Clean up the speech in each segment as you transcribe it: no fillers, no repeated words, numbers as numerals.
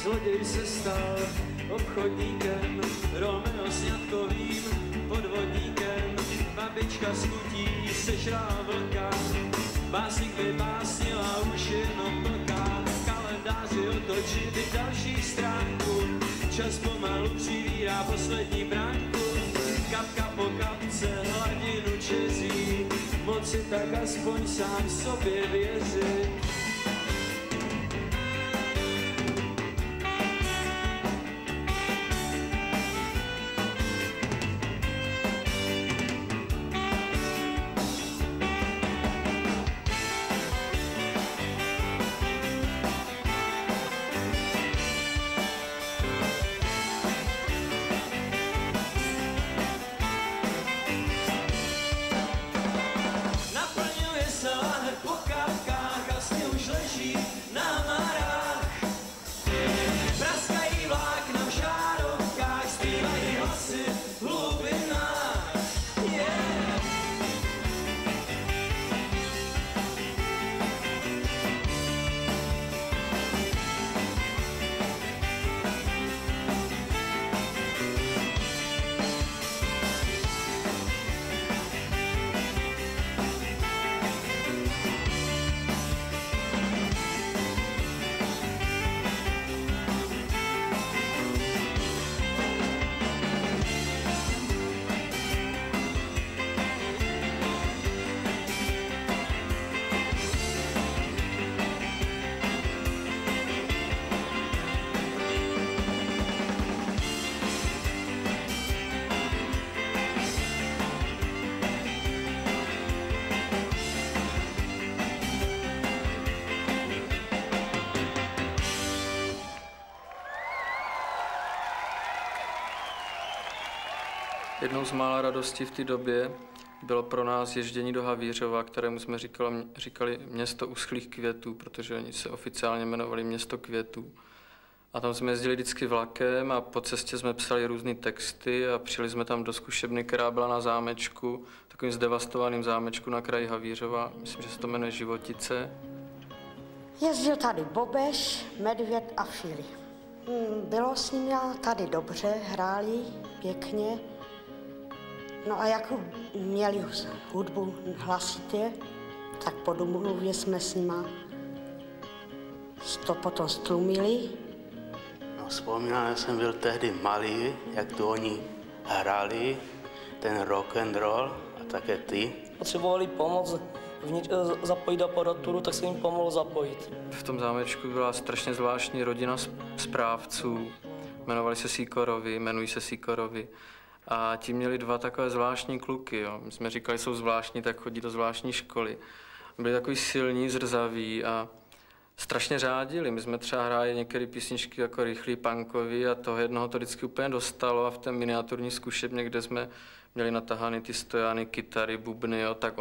zloděj se stal obchodníkem, Romeo sňatkovým podvodníkem, babička z Chutí sešrá vlka, básník vybásnil a už jenom plká, kalendáři otočit i další stránku, čas pomalu přivírá poslední bránku, kapka po kapce hladinu čezí, moci tak aspoň sám sobě věřit. Jednou z mála radostí v té době bylo pro nás ježdění do Havířova, kterému jsme říkali město uschlých květů, protože oni se oficiálně jmenovali město květů. A tam jsme jezdili vždycky vlakem a po cestě jsme psali různé texty a přijeli jsme tam do zkušebny, která byla na zámečku, takovým zdevastovaným zámečku na kraji Havířova, myslím, že se to jmenuje Životice. Jezdil tady Bobeš, Medvěd a Fili. Bylo s nimi tady dobře, hráli pěkně. No a jak měli hudbu hlasitě, tak po domluvě jsme s nima to potom stlumili. No, vzpomínám, že jsem byl tehdy malý, jak tu oni hráli, ten rock and roll a také ty. Potřebovali pomoc zapojit aparaturu, tak jsem jim pomohl zapojit. V tom zámečku byla strašně zvláštní rodina správců, jmenují se Sýkorovi. A ti měli dva takové zvláštní kluky, jo. My jsme říkali, jsou zvláštní, tak chodí do zvláštní školy. Byli takový silní, zrzaví a strašně řádili. My jsme třeba hráli některé písničky jako rychlý punkový a toho jednoho to vždycky úplně dostalo a v té miniaturní zkušebně, kde jsme měli natahány ty stojany, kytary, bubny, jo, tak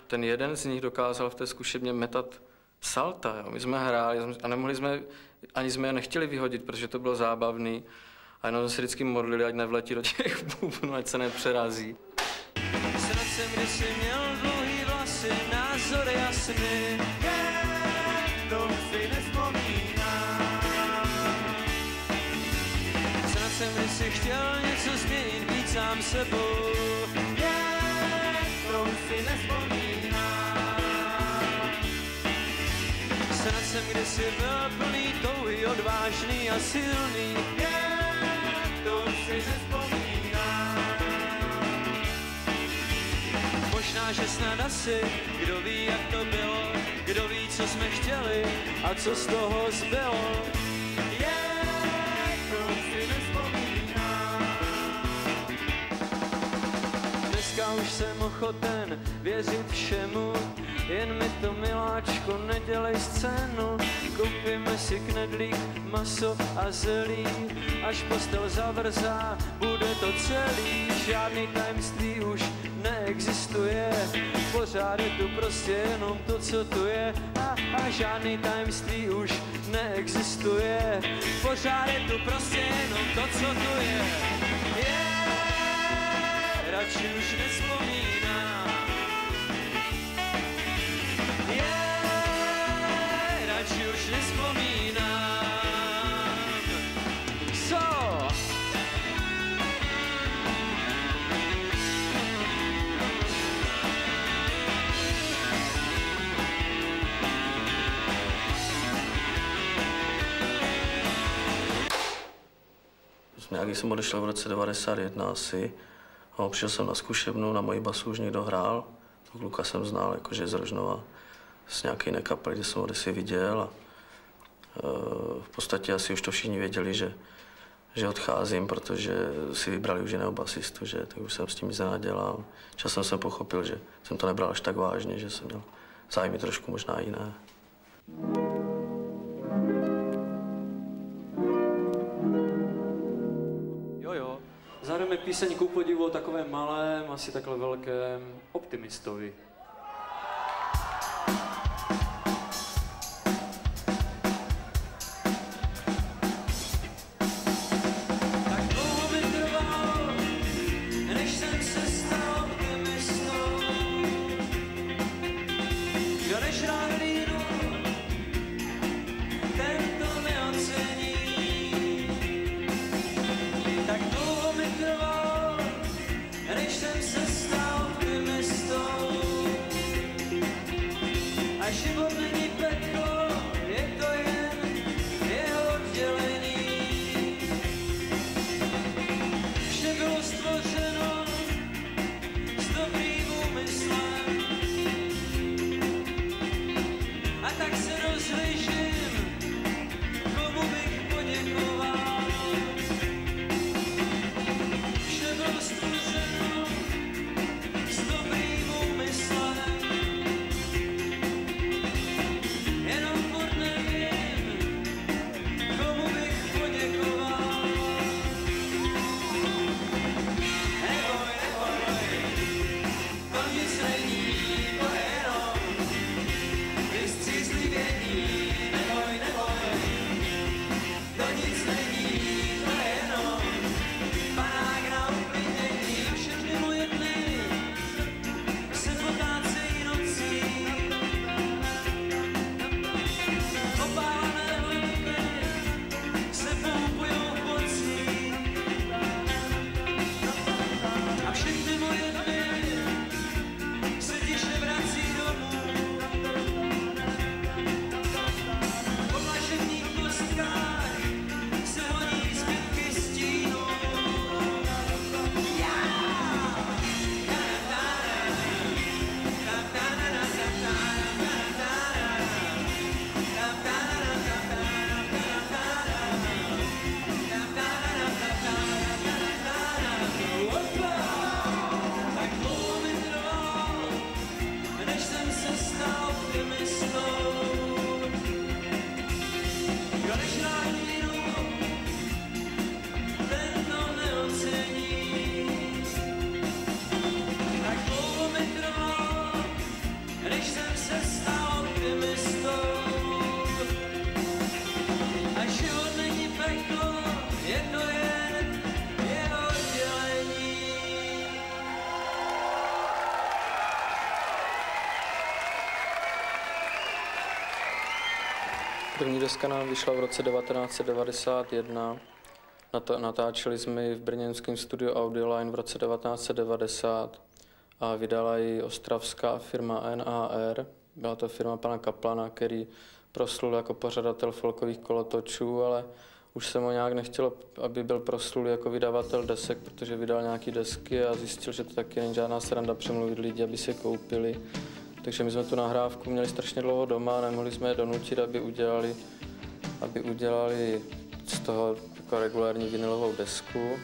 ten jeden z nich dokázal v té zkušebně metat salta. Jo. My jsme hráli a nemohli jsme, ani jsme je nechtěli vyhodit, protože to bylo zábavný. A jenom jsme se vždycky modlili, ať nevletí do těch bubnů, ať se nepřerazí. Snad jsem kdysi měl dlouhý vlasy, názory jasný, to si nevzpomínám. Snad jsem kdysi chtěl něco změnit, být sám sebou, to si nevzpomínám. Snad jsem kdysi byl plný touhy, odvážný a silný, to si nevzpomínám. Možná, že snad asi, kdo ví, jak to bylo, kdo ví, co jsme chtěli a co z toho zbylo. To si nevzpomínám. Dneska už jsem ochoten věřit všemu, jen mi to, miláčko, nedělej scénu. Koupíme si knedlík, maso a zelí, až postel zavrzá, bude to celý. Žádný tajemství už neexistuje, pořád je tu prostě jenom to, co tu je. A žádný tajemství už neexistuje, pořád je tu prostě jenom to, co tu je. Radši už nevzpomínám. Radši už nevzpomínám. Nějak jsem odešel v roce 91 asi. No, přišel jsem na zkušebnu, na moji basu už někdo hrál. Toho kluka jsem znal, jakože z Rožnova, z nějaké jiné kapely, kde jsem ho kdysi viděl. A, v podstatě asi už to všichni věděli, že odcházím, protože si vybrali už jiného basistu, že, tak už jsem s tím nic nenadělal. Časem jsem pochopil, že jsem to nebral až tak vážně, že jsem měl zájmy trošku možná jiné. Jo. Zahrajeme píseň ku podivu o takovém malém, asi takhle velkém optimistovi. První deska nám vyšla v roce 1991. Natáčeli jsme ji v brněnském studiu Audioline v roce 1990 a vydala ji ostravská firma NAR. Byla to firma pana Kaplana, který proslul jako pořadatel folkových kolotočů, ale už se mu nějak nechtělo, aby byl proslulý jako vydavatel desek, protože vydal nějaké desky a zjistil, že to taky není žádná sranda přemluvit lidi, aby si je koupili. Takže my jsme tu nahrávku měli strašně dlouho doma a nemohli jsme je donutit, aby udělali z toho jako regulární vinylovou desku.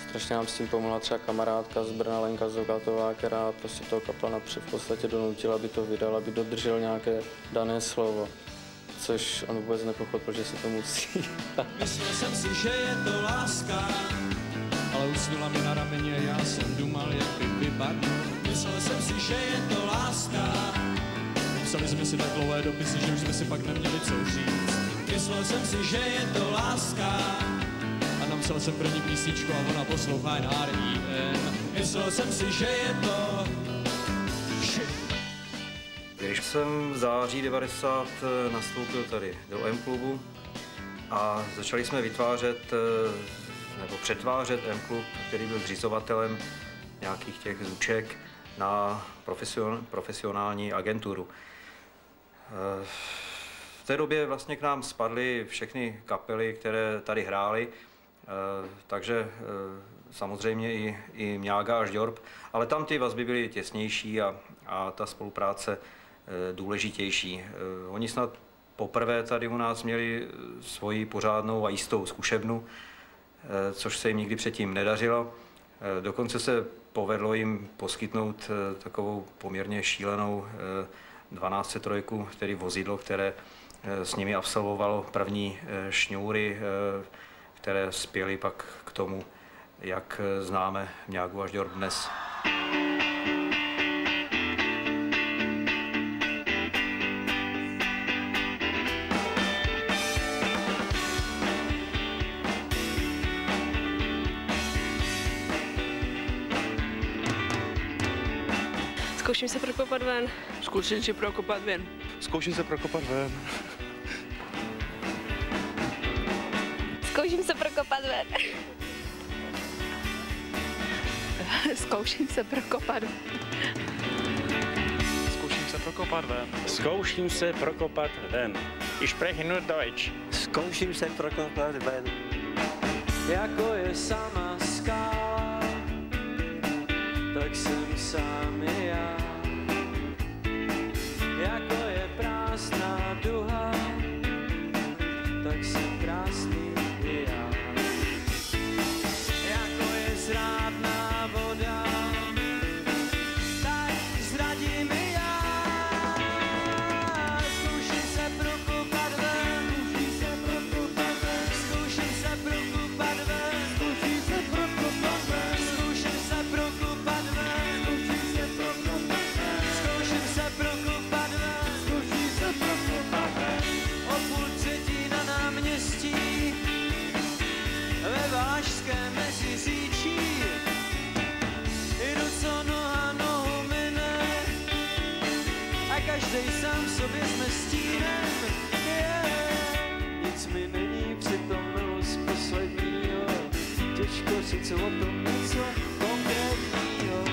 Strašně nám s tím pomohla třeba kamarádka z Brna, Lenka Zogatová, která prostě toho Kaplana v podstatě donutila, aby to vydal, aby dodržel nějaké dané slovo. Což on vůbec nepochopil, že se to musí. Myslel jsem si, že je to láska, ale usnula mi na rameně, já jsem dumal, jak by vypadnul. Myslel jsem si, že je to láska, psali jsme si tak dlouhé dopisy, že už jsme si pak neměli co říct. Myslel jsem si, že je to láska, a napsal jsem první písničku a ona poslouchá NRIM. Myslel jsem si, že je to Když jsem v září 90 nastoupil tady do M-klubu a začali jsme vytvářet nebo přetvářet M-klub, který byl zřizovatelem nějakých těch zvuček, na profesionální agenturu. V té době vlastně k nám spadly všechny kapely, které tady hrály Takže samozřejmě i Mňága a Žďorb, ale tam ty vazby byly těsnější a ta spolupráce důležitější. Oni snad poprvé tady u nás měli svoji pořádnou a jistou zkušebnu, což se jim nikdy předtím nedařilo. Dokonce se povedlo jim poskytnout takovou poměrně šílenou 1203, tedy vozidlo, které s nimi absolvovalo první šňůry, které spěly pak k tomu, jak známe Mňágu a Žďorb dnes. Zkouším se prokopat ven. Zkusím si prokopat ven. Zkouším se prokopat ven. Zkouším se prokopat ven. Zkouším se prokopat ven. Zkouším se prokopat ven. Zkouším se prokopat ven. Ich spreche nur Deutsch. Zkouším se prokopat ven. Jako je sama skála, tak jsem sám i já. Jako je prázdná duha, tak jsem krásný i já. Jako je zrádná voda, tak zradím i já. Zkouším se prokopat ven, zkouším se prokopat ven, zkouším se prokopat ven, zkouším se prokopat ven, zkouším se prokopat ven, zkouším se prokopat ven. O půl třetí na náměstí ve Valašském Meziříčí. Jdu, co noha nohu mine, a každej sám sobě jsme stínem. Nic mi není přitom milost posledního, těžko říct o tom něco konkrétního.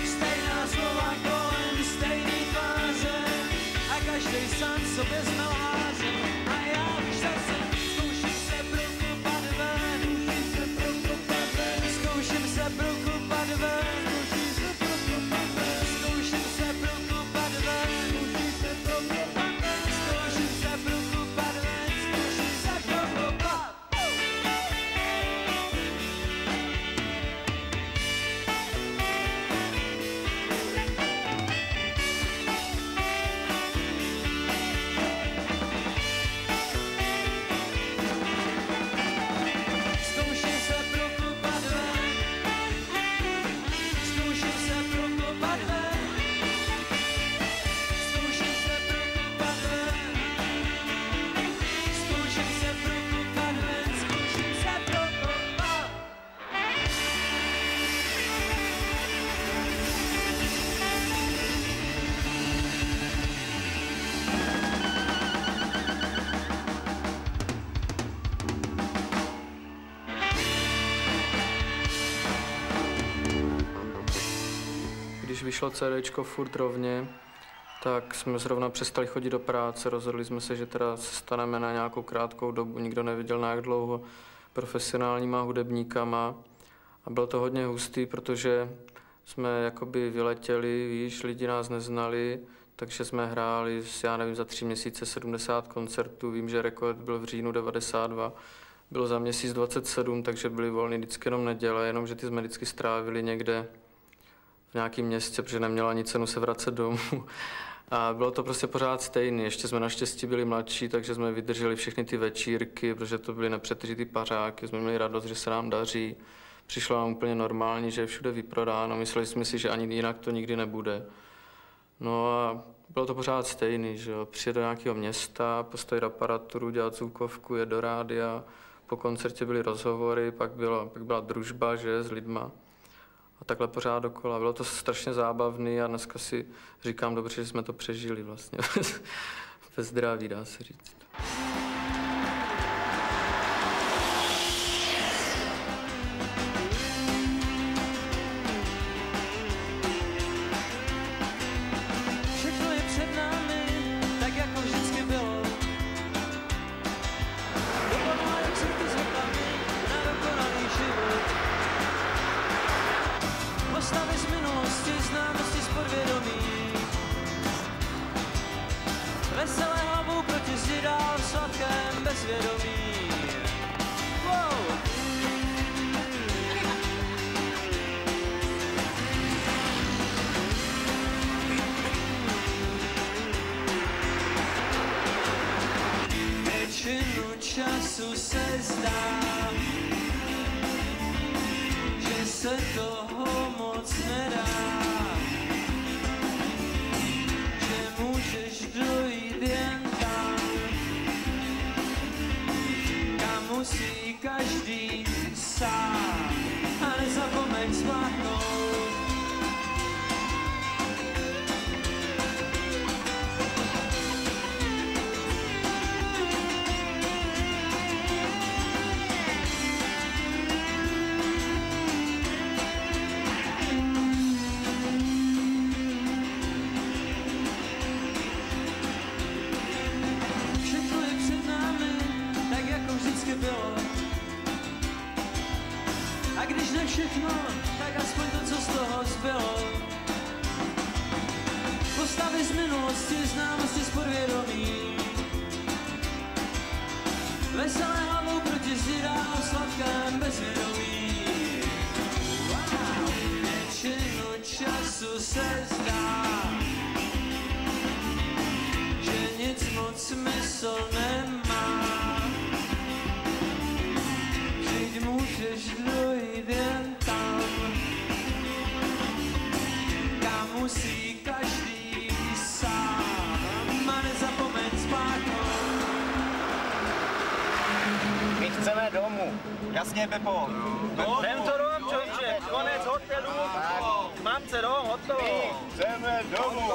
Stejná slova kolem stejný tváře a každej sám sobě jsme lháře. A já už zase zkouším se prokopat ven, zkouším se prokopat ven, zkouším se prokopat ven, zkouším se prokopat ven, zkouším se prokopat ven, zkouším se prokopat. Zkouším se prokopat ven, zkouším se prokopat ven, zkouším se prokopat ven, zkouším se prokopat ven, zkouším se prokopat. Když vyšlo CDčko Furt rovně, tak jsme zrovna přestali chodit do práce, rozhodli jsme se, že teda se staneme na nějakou krátkou dobu, nikdo nevěděl na jak dlouho, profesionálníma hudebníkama. A bylo to hodně hustý, protože jsme jakoby vyletěli, víš, lidi nás neznali, takže jsme hráli, já nevím, za 3 měsíce 70 koncertů, vím, že rekord byl v říjnu 92, bylo za měsíc 27, takže byly volný vždycky jenom neděle, jenomže ty jsme vždycky strávili někde v nějakém městě, protože nemělo ani cenu se vracet domů. A bylo to prostě pořád stejný. Ještě jsme naštěstí byli mladší, takže jsme vydrželi všechny ty večírky, protože to byly nepřetržitý pařáky, jsme měli radost, že se nám daří. Přišlo nám úplně normální, že je všude vyprodáno, mysleli jsme si, že ani jinak to nikdy nebude. No a bylo to pořád stejný, že jo. Přijet do nějakého města, postavit aparaturu, dělat zvukovku, jet do rádia, po koncertě byly rozhovory, pak byla družba, že, s lidma. A takhle pořád dokola. Bylo to strašně zábavný a dneska si říkám dobře, že jsme to přežili vlastně. Ve zdraví, dá se říct. Všechno je před námi, tak jako vždycky bylo. Dopadlo, jak se to zhodla, na se toho moc nedá, že můžeš dojít jen tam, kam musí každý sám. A nezapomeň spláchnout, všechno je před námi, tak jako vždycky bylo. A když ne všechno, tak aspoň to, co z toho zbylo. Postavy z minulosti, známosti z podvědomí. Veselé hlavou proti zdi ráno v sladkém bezvědomí. Wow. Většinu času se zdá, že nic moc smysl nemá. Vždyť můžeš dojít jen tam, kam musí každý sám. A nezapomeň spáchnout. My chceme domů. Jasně, Pepo. Tento dom, čovče, konec hotelu. Mamce dom, hotovo. My chceme domů.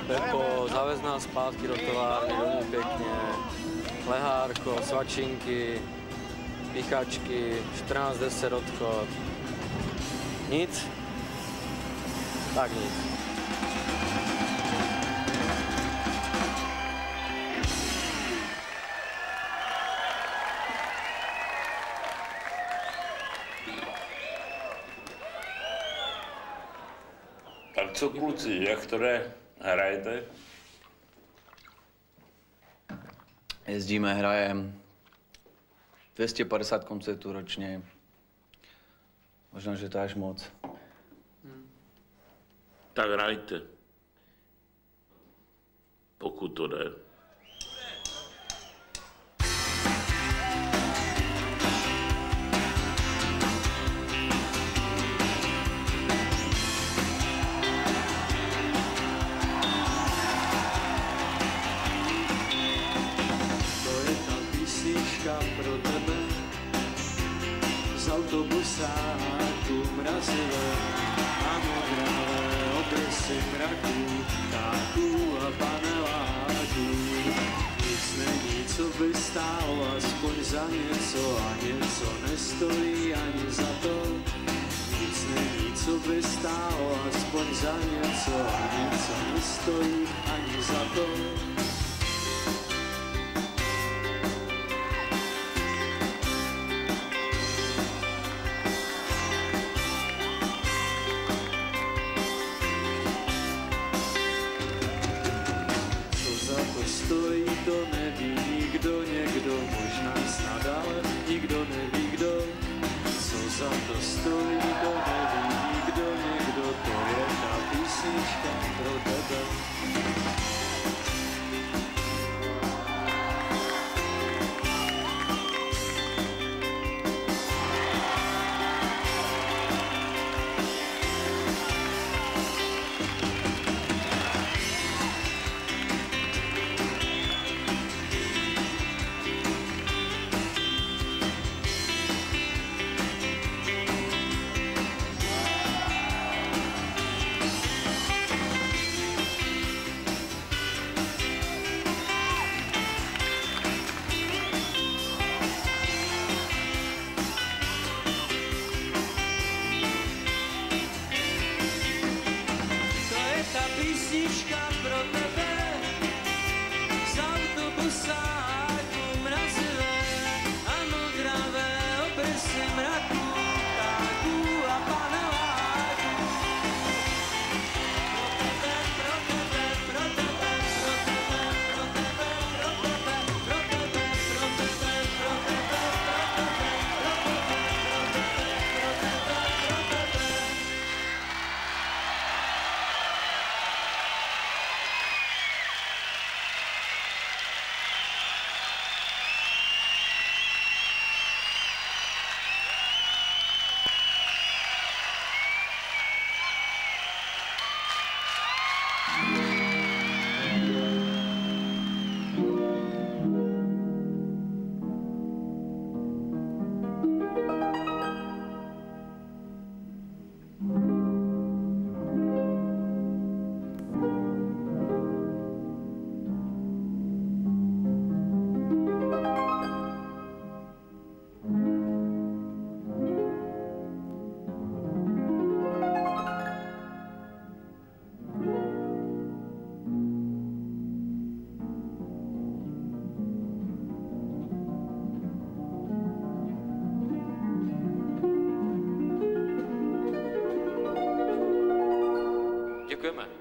Pepo, zavez nás zpátky do továrny, domů pěkně. Lehárko, svačinky, píchačky, 14:10 odchod. Nic? Tak nic. Tak co kluci, jak to jde? Hrajete? Jezdíme, hrajem. 250 koncertů ročně. Možná, že to až moc. Tak hrajte. Pokud to jde. Pro tebe z autobusáku mrazivé a modravé obrysy mraků, ptáků a paneláků. Nic není, co by stálo aspoň za něco a něco nestojí ani za to. Nic není, co by stálo aspoň za něco a něco nestojí ani za to. Stojí, to neví nikdo, někdo možná snad, ale nikdo neví kdo. Co za to stojí, to neví nikdo, někdo, to je ta písnička pro tebe. jdeme.